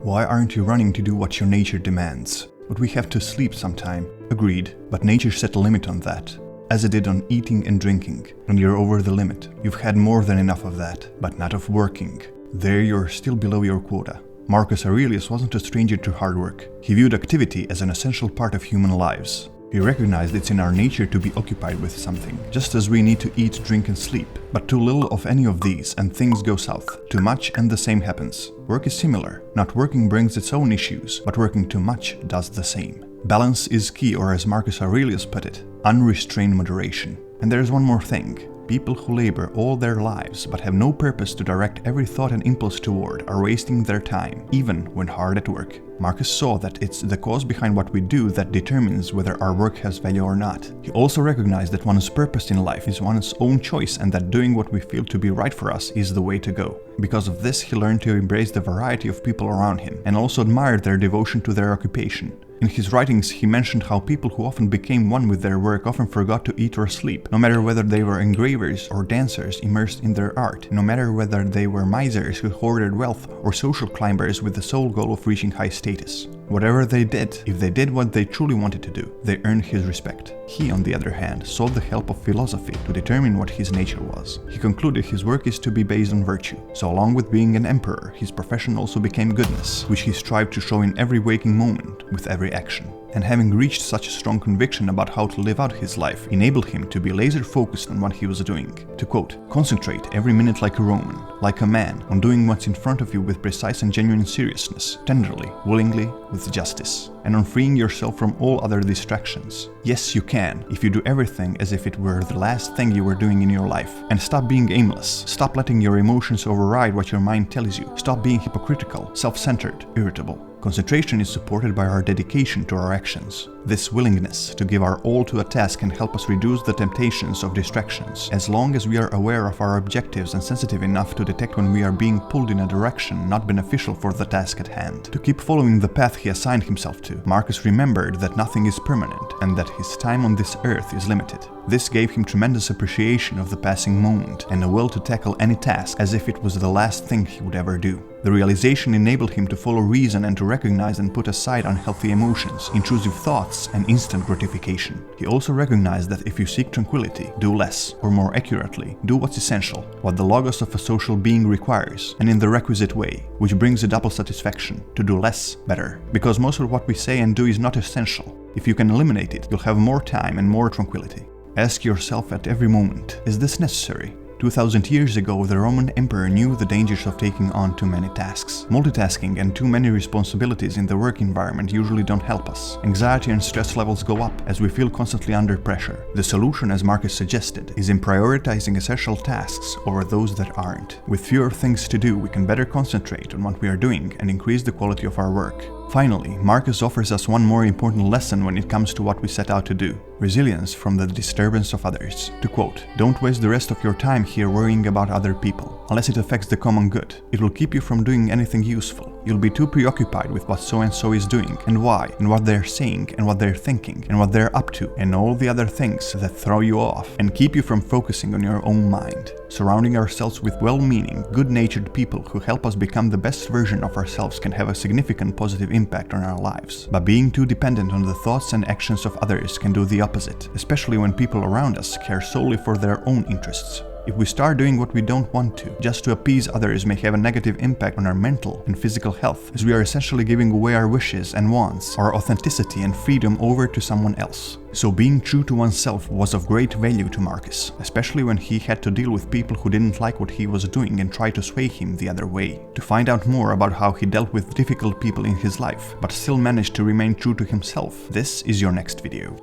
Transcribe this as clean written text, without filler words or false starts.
Why aren't you running to do what your nature demands? But we have to sleep sometime. Agreed, but nature set a limit on that. As it did on eating and drinking. When you're over the limit, you've had more than enough of that, but not of working. There you're still below your quota. Marcus Aurelius wasn't a stranger to hard work. He viewed activity as an essential part of human lives. He recognized it's in our nature to be occupied with something, just as we need to eat, drink and sleep. But too little of any of these and things go south. Too much and the same happens. Work is similar. Not working brings its own issues, but working too much does the same. Balance is key, or as Marcus Aurelius put it, unrestrained moderation. And there's one more thing. People who labor all their lives but have no purpose to direct every thought and impulse toward are wasting their time, even when hard at work. Marcus saw that it's the cause behind what we do that determines whether our work has value or not. He also recognized that one's purpose in life is one's own choice and that doing what we feel to be right for us is the way to go. Because of this, he learned to embrace the variety of people around him and also admired their devotion to their occupation. In his writings, he mentioned how people who often became one with their work often forgot to eat or sleep, no matter whether they were engravers or dancers immersed in their art, no matter whether they were misers who hoarded wealth or social climbers with the sole goal of reaching high status. Whatever they did, if they did what they truly wanted to do, they earned his respect. He, on the other hand, sought the help of philosophy to determine what his nature was. He concluded his work is to be based on virtue, so along with being an emperor, his profession also became goodness, which he strived to show in every waking moment, with every action. And having reached such a strong conviction about how to live out his life enabled him to be laser focused on what he was doing. To quote, "Concentrate every minute like a Roman, like a man, on doing what's in front of you with precise and genuine seriousness, tenderly, willingly, with justice, and on freeing yourself from all other distractions. Yes, you can, if you do everything as if it were the last thing you were doing in your life. And stop being aimless, stop letting your emotions override what your mind tells you, stop being hypocritical, self-centered, irritable. Concentration is supported by our dedication to our actions. This willingness to give our all to a task can help us reduce the temptations of distractions, as long as we are aware of our objectives and sensitive enough to detect when we are being pulled in a direction not beneficial for the task at hand. To keep following the path he assigned himself to, Marcus remembered that nothing is permanent and that his time on this earth is limited. This gave him tremendous appreciation of the passing moment and a will to tackle any task as if it was the last thing he would ever do. The realization enabled him to follow reason and to recognize and put aside unhealthy emotions, intrusive thoughts, and instant gratification. He also recognized that if you seek tranquility, do less, or more accurately, do what's essential, what the logos of a social being requires, and in the requisite way, which brings a double satisfaction, to do less better. Because most of what we say and do is not essential. If you can eliminate it, you'll have more time and more tranquility. Ask yourself at every moment, is this necessary? 2000 years ago, the Roman emperor knew the dangers of taking on too many tasks. Multitasking and too many responsibilities in the work environment usually don't help us. Anxiety and stress levels go up as we feel constantly under pressure. The solution, as Marcus suggested, is in prioritizing essential tasks over those that aren't. With fewer things to do, we can better concentrate on what we are doing and increase the quality of our work. Finally, Marcus offers us one more important lesson when it comes to what we set out to do: resilience from the disturbance of others. To quote, "Don't waste the rest of your time here worrying about other people, unless it affects the common good. It will keep you from doing anything useful. You'll be too preoccupied with what so-and-so is doing, and why, and what they're saying, and what they're thinking, and what they're up to, and all the other things that throw you off, and keep you from focusing on your own mind." Surrounding ourselves with well-meaning, good-natured people who help us become the best version of ourselves can have a significant positive impact on our lives. But being too dependent on the thoughts and actions of others can do the opposite, especially when people around us care solely for their own interests. If we start doing what we don't want to, just to appease others, may have a negative impact on our mental and physical health, as we are essentially giving away our wishes and wants, our authenticity and freedom over to someone else. So being true to oneself was of great value to Marcus, especially when he had to deal with people who didn't like what he was doing and tried to sway him the other way. To find out more about how he dealt with difficult people in his life, but still managed to remain true to himself, this is your next video.